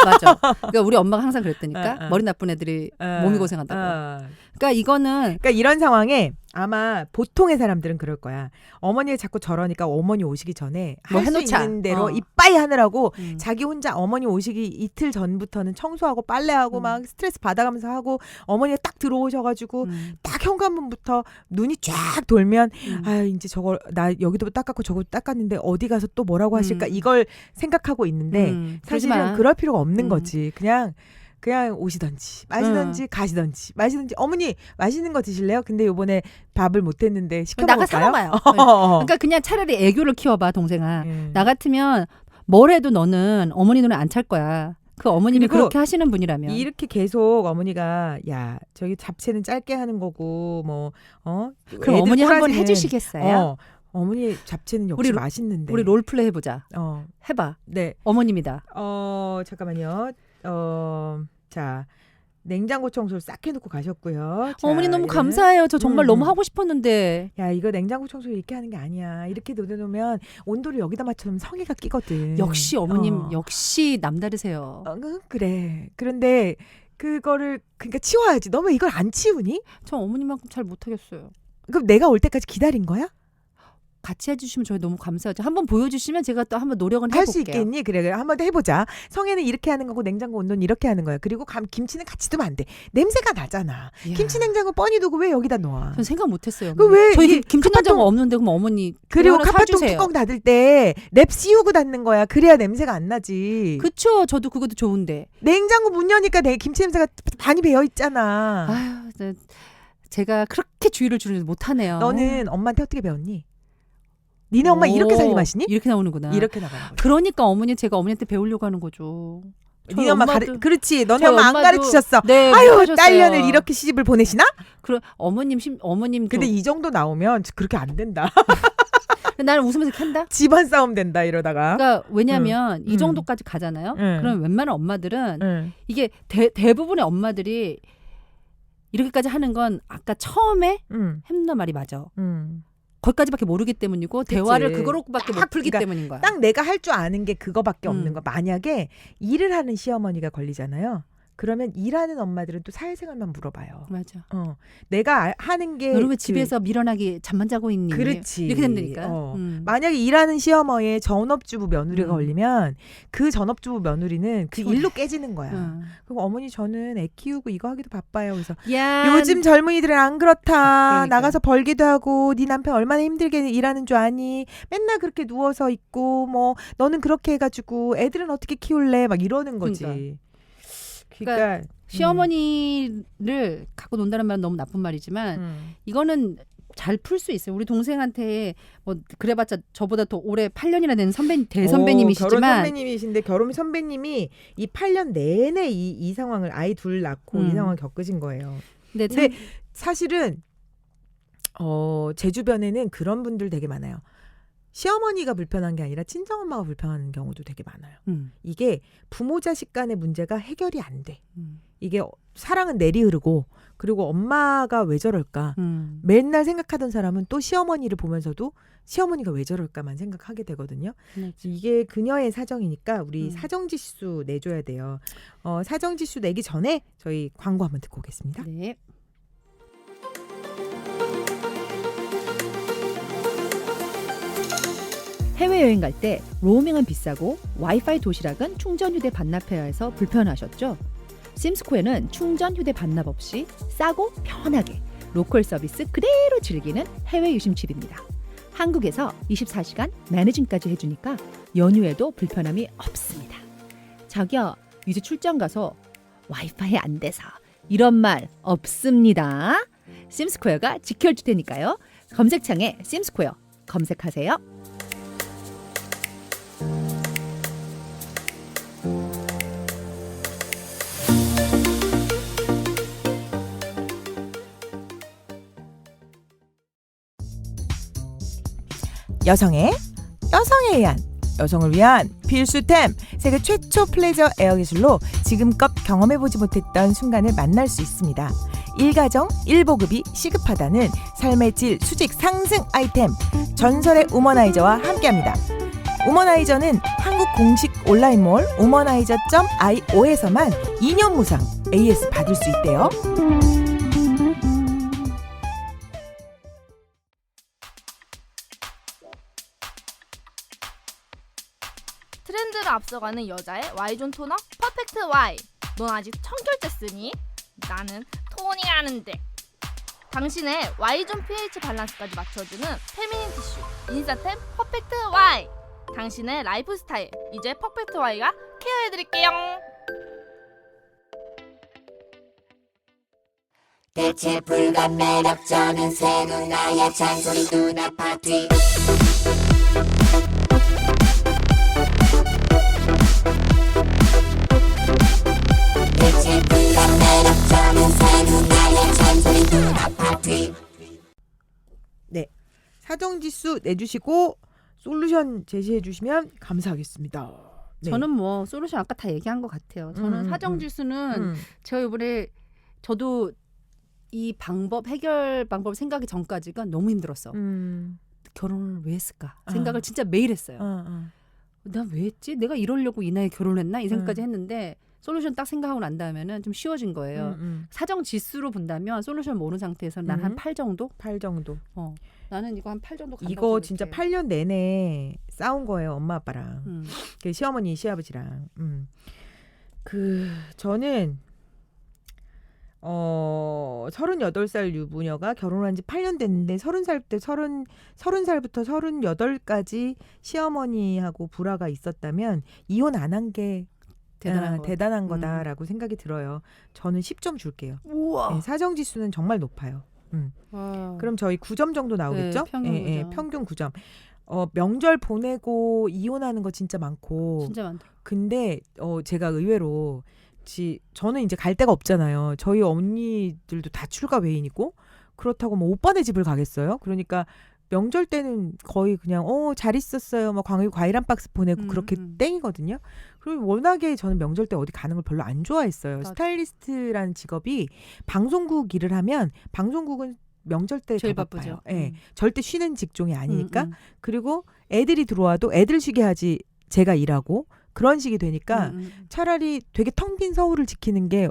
C: 맞아. 그러니까 우리 엄마가 항상 그랬다니까. 머리 나쁜 애들이 몸이 고생한다고. 그러니까 이거는
B: 그러니까 이런 상황에 아마 보통의 사람들은 그럴 거야. 어머니가 자꾸 저러니까 어머니 오시기 전에
C: 뭐
B: 할 수
C: 해놓자.
B: 있는 대로 이빠이 하느라고
C: 음.
B: 자기 혼자 어머니 오시기 이틀 전부터는 청소하고 빨래하고 막 스트레스 받아가면서 하고 어머니가 딱 들어오셔가지고 딱 현관문부터 눈이 쫙 돌면 아 이제 저거 나 여기도 닦았고 저것도 닦았는데 어디 가서 또 뭐라고 하실까 이걸 생각하고 있는데 사실은 그럴 필요가 없는 거지. 그냥 오시던지 마시던지 가시던지 마시던지 어머니 맛있는 거 드실래요? 근데 요번에 밥을 못했는데 시켜
C: 나가
B: 먹을까요?
C: 사먹어요. 그러니까 그냥 차라리 애교를 키워봐 동생아. 나 같으면 뭘 해도 너는 어머니 눈에 안 찰 거야. 그 어머님이
B: 그리고
C: 그렇게 하시는 분이라면.
B: 이렇게 계속 어머니가 야 저기 잡채는 짧게 하는 거고 뭐
C: 그럼 어머니 한번 해주시겠어요?
B: 어머니 잡채는 역시
C: 우리
B: 맛있는데
C: 우리 롤플레이 해보자. 해봐.
B: 네.
C: 어머님이다.
B: 잠깐만요. 자 냉장고 청소를 싹 해놓고 가셨고요. 자,
C: 어머니 너무
B: 이러면,
C: 감사해요. 저 정말 너무 하고 싶었는데.
B: 야 이거 냉장고 청소 이렇게 하는 게 아니야. 이렇게 놓으면 온도를 여기다 맞춰놓으면 성에가 끼거든.
C: 역시 어머님 역시 남다르세요.
B: 그래. 그런데 그거를 그러니까 치워야지. 너 왜 이걸 안 치우니?
C: 저 어머님만큼 잘 못하겠어요.
B: 그럼 내가 올 때까지 기다린 거야?
C: 같이 해주시면 저희 너무 감사하죠. 한번 보여주시면 제가 또 한번 노력은 해볼게요.
B: 할 수 있겠니? 그래 한번 해보자. 성에는 이렇게 하는 거고 냉장고 온도는 이렇게 하는 거야. 그리고 김치는 같이 두면 안 돼. 냄새가 나잖아.
C: 이야.
B: 김치 냉장고 뻔히 두고 왜 여기다 넣어?
C: 전 생각 못했어요.
B: 그 왜
C: 저희
B: 이
C: 김치
B: 카파통-
C: 냉장고 없는데 그럼 어머니
B: 그리고
C: 하나
B: 카파통
C: 사주세요.
B: 뚜껑 닫을 때 랩 씌우고 닫는 거야. 그래야 냄새가 안 나지.
C: 그쵸. 저도 그것도 좋은데.
B: 냉장고 문 여니까 내 김치 냄새가 많이 배어 있잖아.
C: 아유, 제가 그렇게 주의를 주지 못하네요.
B: 너는 엄마한테 어떻게 배웠니? 니네 엄마 이렇게 살림하시니?
C: 이렇게 나오는구나.
B: 이렇게 나가는 거야.
C: 그러니까 제가 어머니한테 배우려고 하는 거죠.
B: 니네 엄마 그렇지. 너네
C: 저희
B: 엄마 안
C: 엄마도-
B: 가르치셨어.
C: 네,
B: 아유
C: 못하셨어요.
B: 딸년을 이렇게 시집을 보내시나?
C: 그럼 어머님
B: 근데 이 정도 나오면 그렇게 안 된다.
C: 나는 웃으면서 캔다.
B: 집안 싸움 된다 이러다가.
C: 그러니까 왜냐하면 이
B: 음.
C: 정도까지 가잖아요.
B: 응.
C: 그럼 웬만한 엄마들은
B: 응.
C: 이게 대부분의 엄마들이 이렇게까지 하는 건 아까 처음에
B: 응.
C: 했는 말이 맞아.
B: 응.
C: 거기까지밖에 모르기 때문이고
B: 그치.
C: 대화를 그거로밖에 못
B: 딱
C: 풀기
B: 그러니까
C: 때문인 거야.
B: 딱 내가 할 줄 아는 게 그거밖에 없는
C: 음.
B: 거. 만약에 일을 하는 시어머니가 걸리잖아요. 그러면 일하는 엄마들은 또 사회생활만 물어봐요.
C: 맞아.
B: 내가 하는 게
C: 너는 왜 집에서 밀어나게 잠만 자고 있니?
B: 그렇지.
C: 이렇게 된다니까.
B: 만약에 일하는 시어머니의 전업주부 며느리가
C: 음.
B: 걸리면 그 전업주부 며느리는 그
C: 피곤해.
B: 일로 깨지는 거야. 그리고 어머니 저는 애 키우고 이거 하기도 바빠요. 그래서
C: 야,
B: 요즘 젊은이들은 안 그렇다.
C: 그러니까.
B: 나가서 벌기도 하고 네 남편 얼마나 힘들게 일하는 줄 아니. 맨날 그렇게 누워서 있고 뭐 너는 그렇게 해가지고 애들은 어떻게 키울래 막 이러는 거지. 그러니까
C: 시어머니를 갖고 논다는 말은 너무 나쁜 말이지만 이거는 잘 풀 수 있어요. 우리 동생한테 뭐 그래봤자 저보다 더 올해 8년이나 된 대선배님이시지만
B: 결혼 선배님이신데 결혼 선배님이 이 8년 내내 이 상황을 아이 둘 낳고 이 상황을 겪으신 거예요. 근데 사실은 제 주변에는 그런 분들 되게 많아요. 시어머니가 불편한 게 아니라 친정엄마가 불편한 경우도 되게 많아요. 이게 부모 자식 간의 문제가 해결이 안 돼. 이게 사랑은 내리 흐르고 그리고 엄마가 왜 저럴까 맨날 생각하던 사람은 또 시어머니를 보면서도 시어머니가 왜 저럴까만 생각하게 되거든요. 이게 그녀의 사정이니까 우리 사정지수 내줘야 돼요. 사정지수 내기 전에 저희 광고 한번 듣고 오겠습니다.
C: 네. 해외여행 갈 때 로밍은 비싸고 와이파이 도시락은 충전 휴대 반납해야 해서 불편하셨죠? 심스퀘어는 충전 휴대 반납 없이 싸고 편하게 로컬 서비스 그대로 즐기는 해외 유심칩입니다. 한국에서 24시간 매니징까지 해주니까 연휴에도 불편함이 없습니다. 저기요, 이제 출장 가서 와이파이 안 돼서 이런 말 없습니다. 심스퀘어가 지켜줄 테니까요. 검색창에 심스퀘어 검색하세요.
B: 여성에 의한 여성을 위한 필수템 세계 최초 플레저 에어 기술로 지금껏 경험해보지 못했던 순간을 만날 수 있습니다. 1가정 1보급이 시급하다는 삶의 질 수직 상승 아이템 전설의 우머나이저와 함께합니다. 우머나이저는 한국 공식 온라인몰 우머나이저.io에서만 2년 무상 AS 받을 수 있대요.
D: 트렌드를 앞서가는 여자의 Y존 토너 퍼펙트 Y. 넌 아직 청결제 쓰니? 나는 토닝하는데. 당신의 Y존 pH 밸런스까지 맞춰주는 페미닌 티슈 인싸템 퍼펙트 Y. 당신의 라이프 스타일 이제 퍼펙트 Y가 케어해드릴게요.
E: 대체 불감 매력적인 새 누나의 잔소리 누나 파티. 대체 불감 매력적인 새 누나의 잔소리 누나 파티.
B: 네, 사정지수 내주시고 솔루션 제시해 주시면 감사하겠습니다. 네.
C: 저는 뭐 솔루션 아까 다 얘기한 것 같아요. 저는 사정지수는 제가 이번에 저도 이 해결 방법 생각이 전까지가 너무 힘들었어. 결혼을 왜 했을까 생각을 진짜 매일 했어요. 난 왜 했지? 내가 이러려고 이 나이에 결혼했나? 이 생각까지 했는데 솔루션 딱 생각하고 난 다음에는 좀 쉬워진 거예요. 사정 지수로 본다면 솔루션 모르는 상태에서 난 한 8 정도?
B: 8 정도.
C: 나는 이거 한 8 정도 간다고
B: 이거
C: 생각해.
B: 진짜 8년 내내 싸운 거예요. 엄마 아빠랑. 그 시어머니 시아버지랑. 저는 38살 유부녀가 결혼한 지 8년 됐는데 30살 때 30살부터 38까지 시어머니하고 불화가 있었다면 이혼 안 한 게 대단한 거다라고 생각이 들어요. 저는 10점 줄게요.
C: 우와.
B: 네, 사정 지수는 정말 높아요.
C: 와.
B: 그럼 저희 9점 정도 나오겠죠?
C: 네, 평균 9점.
B: 평균 9점. 명절 보내고 이혼하는 거 진짜 많고.
C: 진짜 많다.
B: 근데 제가 의외로 저는 이제 갈 데가 없잖아요. 저희 언니들도 다 출가 외인이고 그렇다고 뭐 오빠네 집을 가겠어요? 그러니까 명절 때는 거의 그냥 잘 있었어요. 막 과일 한 박스 보내고 그렇게 땡이거든요. 그리고 워낙에 저는 명절 때 어디 가는 걸 별로 안 좋아했어요.
C: 맞아.
B: 스타일리스트라는 직업이 방송국 일을 하면 방송국은 명절 때
C: 제일
B: 더
C: 바쁘죠.
B: 바빠요. 예. 절대 쉬는 직종이 아니니까. 그리고 애들이 들어와도 애들 쉬게 하지 제가 일하고 그런 식이 되니까 차라리 되게 텅 빈 서울을 지키는 게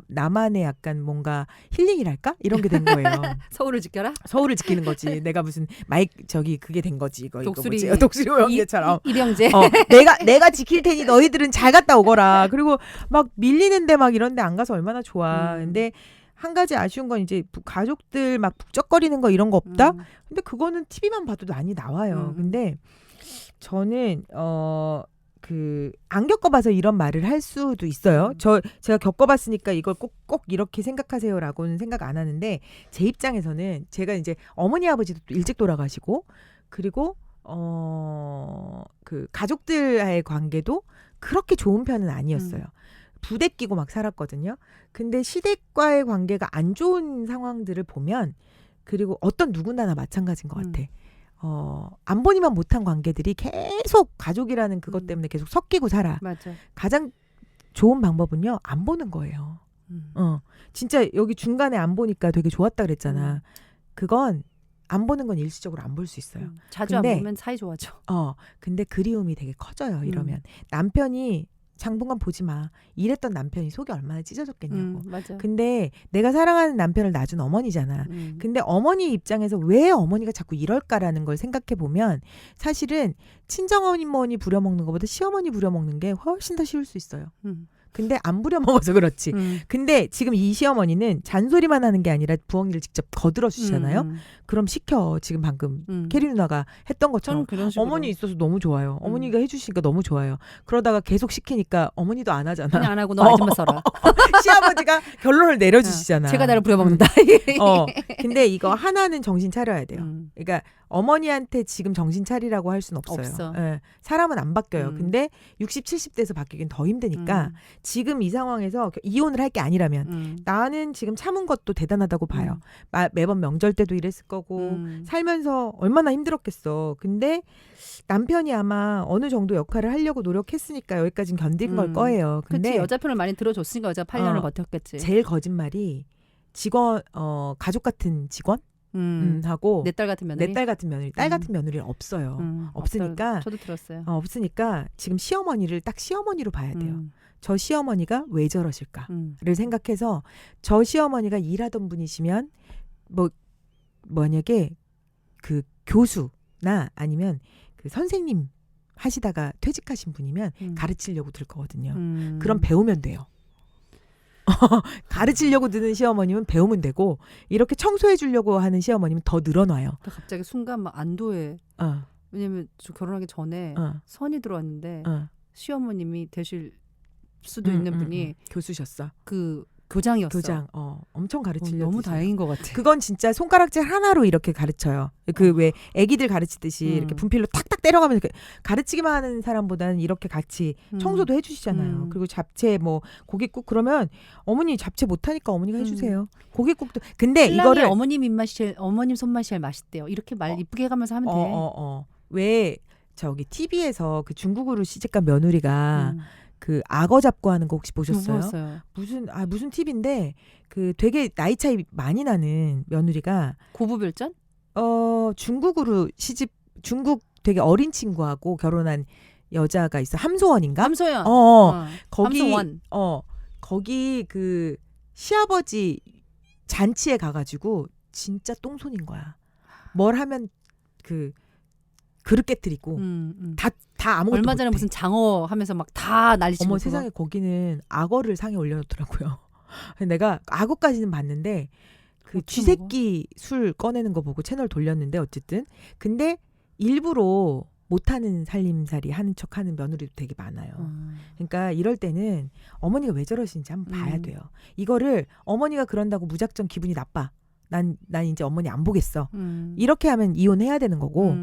B: 나만의 약간 뭔가 힐링이랄까? 이런 게 된 거예요.
C: 서울을 지켜라?
B: 서울을 지키는 거지. 내가 무슨 그게 된 거지. 이거
C: 독수리.
B: 뭐지? 독수리 오영재처럼.
C: 이병재.
B: 내가 지킬 테니 너희들은 잘 갔다 오거라. 그리고 막 밀리는데 막 이런데 안 가서 얼마나 좋아. 근데 한 가지 아쉬운 건 이제 가족들 막 북적거리는 거 이런 거 없다? 근데 그거는 TV만 봐도 많이 나와요. 근데 저는 안 겪어봐서 이런 말을 할 수도 있어요. 제가 겪어봤으니까 이걸 꼭 이렇게 생각하세요라고는 생각 안 하는데 제 입장에서는 제가 이제 어머니 아버지도 일찍 돌아가시고 그리고 그 가족들과의 관계도 그렇게 좋은 편은 아니었어요. 부대 끼고 막 살았거든요. 근데 시댁과의 관계가 안 좋은 상황들을 보면 그리고 어떤 누구나 마찬가지인 것 같아. 안 보니만 못한 관계들이 계속 가족이라는 그것 때문에 계속 섞이고 살아.
C: 맞아.
B: 가장 좋은 방법은요. 안 보는 거예요. 진짜 여기 중간에 안 보니까 되게 좋았다 그랬잖아. 그건 안 보는 건 일시적으로 안 볼 수 있어요.
C: 자주
B: 근데,
C: 안 보면 사이 좋아져.
B: 근데 그리움이 되게 커져요. 이러면 남편이 장본관 보지 마. 이랬던 남편이 속이 얼마나 찢어졌겠냐고.
C: 맞아.
B: 근데 내가 사랑하는 남편을 낳아준 어머니잖아. 근데 어머니 입장에서 왜 어머니가 자꾸 이럴까라는 걸 생각해 보면 사실은 친정어머니 부려먹는 것보다 시어머니 부려먹는 게 훨씬 더 쉬울 수 있어요. 근데 안 부려먹어서 그렇지. 근데 지금 이 시어머니는 잔소리만 하는 게 아니라 부엌일을 직접 거들어 주시잖아요. 그럼 시켜. 지금 방금 캐리 누나가 했던 것처럼.
C: 그런 식으로.
B: 어머니 있어서 너무 좋아요. 어머니가 해주시니까 너무 좋아요. 그러다가 계속 시키니까 어머니도 안 하잖아.
C: 그냥 안 하고 너 아줌마 써라.
B: 시아버지가 결론을 내려주시잖아.
C: 제가 나를 부려먹는다.
B: 근데 이거 하나는 정신 차려야 돼요. 그러니까 어머니한테 지금 정신 차리라고 할 수는 없어요.
C: 없어.
B: 예, 사람은 안 바뀌어요. 근데 60, 70대에서 바뀌긴 더 힘드니까 지금 이 상황에서 이혼을 할 게 아니라면 나는 지금 참은 것도 대단하다고 봐요. 매번 명절 때도 이랬을 거고 살면서 얼마나 힘들었겠어. 근데 남편이 아마 어느 정도 역할을 하려고 노력했으니까 여기까지는 견딘 걸 거예요. 근데
C: 그치, 여자 편을 많이 들어줬으니까 여자 8년을 버텼겠지.
B: 제일 거짓말이 가족 같은 직원? 하고
C: 내 딸 같은 며느리.
B: 내 딸 같은 며느리, 딸 같은 며느리는 없어요. 없으니까
C: 저도 들었어요.
B: 없으니까 지금 시어머니를 딱 시어머니로 봐야 돼요. 저 시어머니가 왜 저러실까를 생각해서 저 시어머니가 일하던 분이시면 만약에 그 교수나 아니면 그 선생님 하시다가 퇴직하신 분이면 가르치려고 들 거거든요. 그럼 배우면 돼요. 가르치려고 드는 시어머님은 배우면 되고 이렇게 청소해 주려고 하는 시어머님은 더 늘어나요.
C: 갑자기 순간 막 안도해. 왜냐면 저 결혼하기 전에 선이 들어왔는데 시어머님이 되실 수도 있는 분이
B: 교수셨어.
C: 그 교장이었어.
B: 교장. 엄청 가르치려고.
C: 너무 다행인 것 같아.
B: 그건 진짜 손가락질 하나로 이렇게 가르쳐요. 그 왜 애기들 가르치듯이 이렇게 분필로 탁탁 때려가면서 가르치기만 하는 사람보다는 이렇게 같이 청소도 해주시잖아요. 그리고 잡채 고깃국 그러면 어머니 잡채 못하니까 어머니가 해주세요. 고깃국도. 근데 이거를
C: 어머님 손맛이 제일 맛있대요. 이렇게 말 이쁘게 해가면서 하면 돼.
B: 왜 저기 TV에서 그 중국으로 시집간 며느리가 그 악어 잡고 하는 거 혹시 보셨어요? 무슨 TV인데 그 되게 나이 차이 많이 나는 며느리가
C: 고부별전?
B: 중국 되게 어린 친구하고 결혼한 여자가 있어. 함소원인가?
C: 함소연.
B: 거기
C: 함소원.
B: 거기 그 시아버지 잔치에 가가지고 진짜 똥손인 거야. 뭘 하면 그 그릇 깨뜨리고 다 아무것도
C: 얼마 전에
B: 못해.
C: 무슨 장어 하면서 막 다 난리치고.
B: 어머 세상에 거기는 악어를 상에 올려놓더라고요. 내가 악어까지는 봤는데 그
C: 어떻게
B: 쥐새끼 술 꺼내는 거 보고 채널 돌렸는데 어쨌든 근데 일부러 못하는 살림살이 하는 척하는 며느리도 되게 많아요. 그러니까 이럴 때는 어머니가 왜 저러시는지 한번 봐야 돼요. 이거를 어머니가 그런다고 무작정 기분이 나빠. 난 이제 어머니 안 보겠어. 이렇게 하면 이혼해야 되는 거고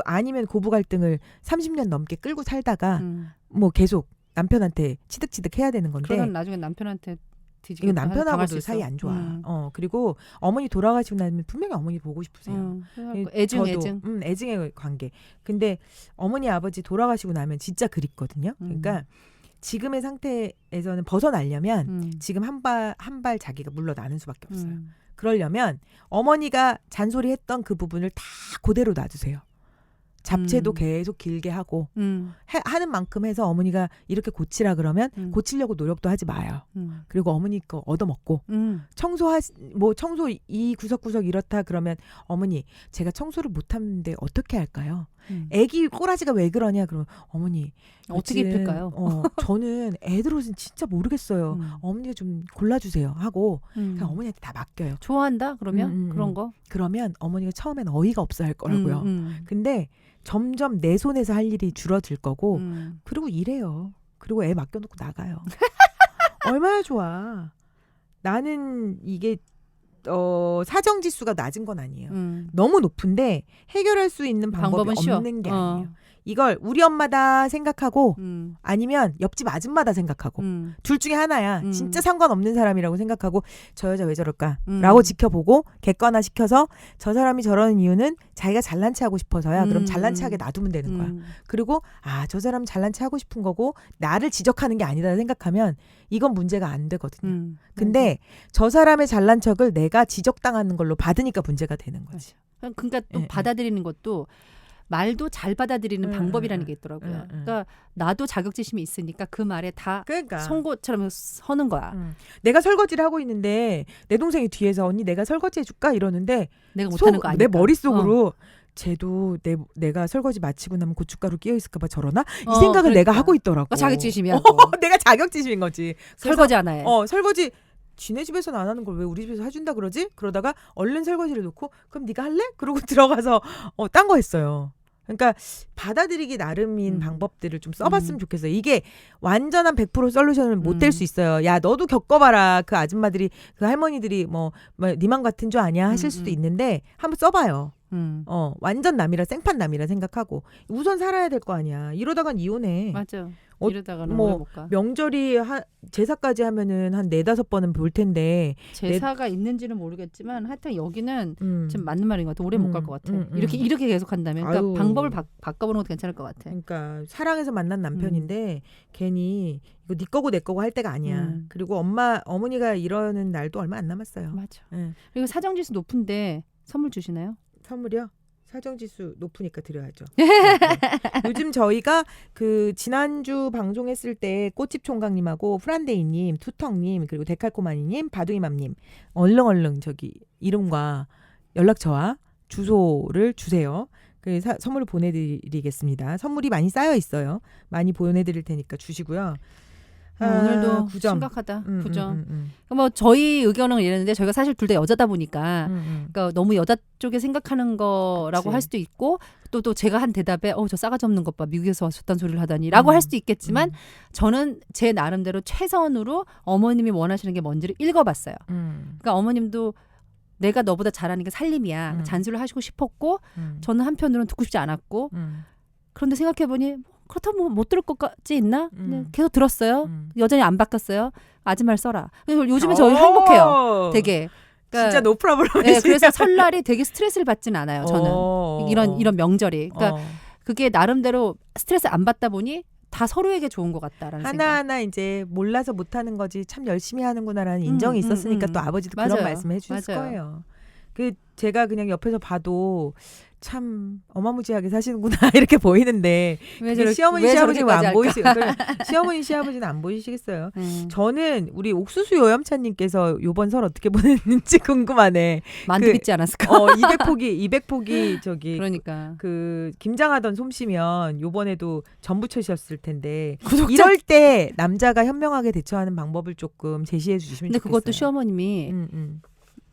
B: 아니면 고부 갈등을 30년 넘게 끌고 살다가 뭐 계속 남편한테 치득치득 해야 되는 건데
C: 그러면 나중에 남편한테 뒤지게
B: 이거
C: 당할 수
B: 남편하고도
C: 있어.
B: 사이 안 좋아. 그리고 어머니 돌아가시고 나면 분명히 어머니 보고 싶으세요. 애증의 관계. 근데 어머니 아버지 돌아가시고 나면 진짜 그립거든요. 그러니까 지금의 상태에서는 벗어나려면 지금 한 발 자기가 물러나는 수밖에 없어요. 그러려면 어머니가 잔소리했던 그 부분을 다 그대로 놔두세요. 잡채도 계속 길게 하고 하는 만큼 해서 어머니가 이렇게 고치라 그러면 고치려고 노력도 하지 마요. 그리고 어머니 거 얻어먹고 청소 이 구석구석 이렇다 그러면 어머니 제가 청소를 못하는데 어떻게 할까요? 애기 꼬라지가 왜 그러냐 그러면 어머니
C: 어떻게
B: 요즘,
C: 입힐까요?
B: 저는 애들 옷은 진짜 모르겠어요. 어머니가 좀 골라주세요 하고 그냥 어머니한테 다 맡겨요.
C: 좋아한다 그러면 그런 거?
B: 그러면 어머니가 처음엔 어이가 없어 할 거라고요. 근데 점점 내 손에서 할 일이 줄어들 거고 그리고 이래요. 그리고 애 맡겨놓고 나가요. 얼마나 좋아. 나는 이게 사정지수가 낮은 건 아니에요. 너무 높은데 해결할 수 있는 방법이 없는 게 아니에요. 이걸 우리 엄마다 생각하고 아니면 옆집 아줌마다 생각하고 둘 중에 하나야. 진짜 상관없는 사람이라고 생각하고 저 여자 왜 저럴까? 라고 지켜보고 객관화 시켜서 저 사람이 저러는 이유는 자기가 잘난 체 하고 싶어서야. 그럼 잘난 체 하게 놔두면 되는 거야. 그리고 저 사람 잘난 체 하고 싶은 거고 나를 지적하는 게 아니다 생각하면 이건 문제가 안 되거든요. 근데 저 사람의 잘난 척을 내가 지적당하는 걸로 받으니까 문제가 되는 거지.
C: 그러니까 또 받아들이는 것도 말도 잘 받아들이는 방법이라는 게 있더라고요. 그러니까 나도 자격지심이 있으니까 그 말에 다 송곳처럼 서는 거야.
B: 내가 설거지를 하고 있는데 내 동생이 뒤에서 언니 내가 설거지 해줄까 이러는데
C: 내가 못하는 거 아니까.
B: 내 머릿속으로 쟤도 내가 설거지 마치고 나면 고춧가루 끼어 있을까 봐 저러나? 이 생각을
C: 그러니까.
B: 내가 하고 있더라고.
C: 자격지심이야.
B: 내가 자격지심인 거지.
C: 설거지 안 해.
B: 설거지 지네 집에서는 안 하는 걸 왜 우리 집에서 해준다 그러지? 그러다가 얼른 설거지를 놓고 그럼 네가 할래? 그러고 들어가서 딴 거 했어요. 그러니까 받아들이기 나름인 방법들을 좀 써봤으면 좋겠어요. 이게 완전한 100% 솔루션은 못 될 수 있어요. 야 너도 겪어봐라. 그 아줌마들이 그 할머니들이 니만 같은 줄 아냐 하실 수도 있는데 한번 써봐요. 완전 남이라 생판 남이라 생각하고 우선 살아야 될 거 아니야. 이러다간 이혼해.
C: 맞아.
B: 어,
C: 이러다가는
B: 뭐
C: 오래 못 가.
B: 명절이 제사까지 하면은 한 4-5번은 볼 텐데
C: 제사가 있는지는 모르겠지만 하여튼 여기는 지금 맞는 말인 것 같아. 오래 못 갈 것 같아. 이렇게 계속 한다면 그러니까
B: 아유.
C: 방법을 바꿔보는 것도 괜찮을 것 같아.
B: 그러니까 사랑해서 만난 남편인데 괜히 이거 네 거고 내 거고 할 때가 아니야. 그리고 어머니가 이러는 날도 얼마 안 남았어요.
C: 맞아. 그리고 사정지수 높은데 선물 주시나요?
B: 선물이요? 사정지수 높으니까 드려야죠. 요즘 저희가 그 지난주 방송했을 때 꽃집 총각님하고 프란데이님, 투텅님 그리고 데칼코마니님, 바둥이맘님 얼른 저기 이름과 연락처와 주소를 주세요. 그 선물을 보내드리겠습니다. 선물이 많이 쌓여 있어요. 많이 보내드릴 테니까 주시고요.
C: 오늘도
B: 9점.
C: 심각하다. 9점. 뭐 저희 의견은 이랬는데 저희가 사실 둘 다 여자다 보니까 그러니까 너무 여자 쪽에 생각하는 거라고
B: 그치.
C: 할 수도 있고 또 제가 한 대답에 저 싸가지 없는 것 봐. 미국에서 와서 저딴 소리를 하다니라고 할 수도 있겠지만 저는 제 나름대로 최선으로 어머님이 원하시는 게 뭔지를 읽어봤어요. 그러니까 어머님도 내가 너보다 잘하는 게 살림이야. 잔소리를 하시고 싶었고 저는 한편으로는 듣고 싶지 않았고 그런데 생각해보니 그렇다면 못 들을 것까지 있나? 계속 들었어요. 여전히 안 바뀌었어요. 아줌마를 써라. 요즘에 저희 행복해요. 되게. 그러니까,
B: 진짜 노프라블럼.
C: 네, 그래서 설날이 되게 스트레스를 받지는 않아요. 저는 이런 명절이. 그러니까 그게 나름대로 스트레스 안 받다 보니 다 서로에게 좋은 것 같다라는 생각.
B: 하나하나 이제 몰라서 못하는 거지 참 열심히 하는구나라는 인정이 있었으니까 또 아버지도
C: 맞아요.
B: 그런 말씀을 해주셨을
C: 맞아요.
B: 거예요. 제가 그냥 옆에서 봐도 참 어마무지하게 사시는구나 이렇게 보이는데
C: 왜
B: 이게
C: 저렇게-
B: 시어머니
C: 왜
B: 시아버지가 안
C: 저렇게까지
B: 보이시고 시어머니 시아버지는 안 보이시겠어요. 저는 우리 옥수수 요염차님께서 요번 설 어떻게 보냈는지 궁금하네.
C: 만두
B: 그-
C: 빚지 않았을까?
B: 200포기 저기
C: 그러니까
B: 그 김장하던 솜씨면 요번에도 전부쳐셨을 텐데
C: 구독자
B: 이럴 때 남자가 현명하게 대처하는 방법을 조금 제시해 주시면
C: 근데
B: 좋겠어요.
C: 그것도 시어머님이
B: 음.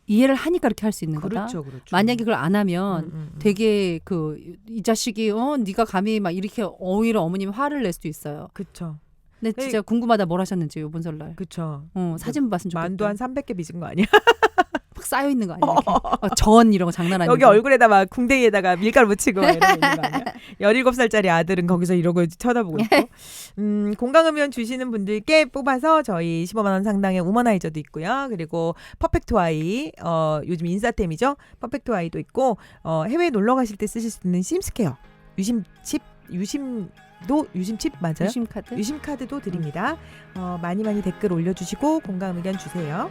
C: 이해를 하니까 그렇게 할 수 있는 거다.
B: 그렇죠.
C: 만약에 그걸 안 하면
B: 음.
C: 되게 이 자식이 네가 감히 막 이렇게 오히려 어머님 화를 낼 수도 있어요.
B: 그쵸.
C: 근데 진짜 궁금하다 뭘 하셨는지 요번 설날.
B: 그쵸.
C: 사진 봤으면 좋겠다.
B: 만두 한 300개 빚은 거 아니야?
C: 막 쌓여 있는 거 아니야? 이렇게? 전 이런 거 장난 아니고.
B: 여기 얼굴에다 막 궁뎅이에다가 밀가루 묻히고 막 이러고 있는 거 아니야? 17살짜리 아들은 거기서 이러고 쳐다보고 있고. 건강음료 주시는 분들께 뽑아서 저희 15만 원 상당의 우머나이저도 있고요. 그리고 퍼펙트와이 요즘 인싸템이죠. 퍼펙트와이도 있고 해외 놀러 가실 때 쓰실 수 있는 심스케어 유심칩 맞아요?
C: 유심카드?
B: 유심 카드도 드립니다. 많이 댓글 올려주시고 공감 의견 주세요.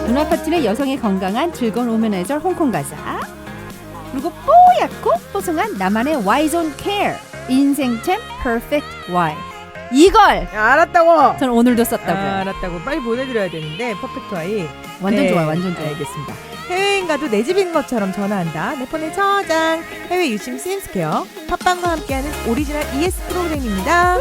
C: 누나 파트의 여성의 건강한 즐거운 오메나이저 홍콩 가사. 그리고 뽀얗고 뽀송한 나만의 Y존 케어 인생템 퍼펙트 Y. 이걸
B: 알았다고.
C: 저는 오늘도 썼다고요.
B: 알았다고. 빨리 보내드려야 되는데 퍼펙트와이
C: 완전
B: 네,
C: 좋아요. 완전 좋아요.
B: 알겠습니다. 해외여행 가도 내 집인 것처럼 전화한다. 내 폰의 저장. 해외 유심 심스케어. 팟빵과 함께하는 오리지널 ES 프로그램입니다.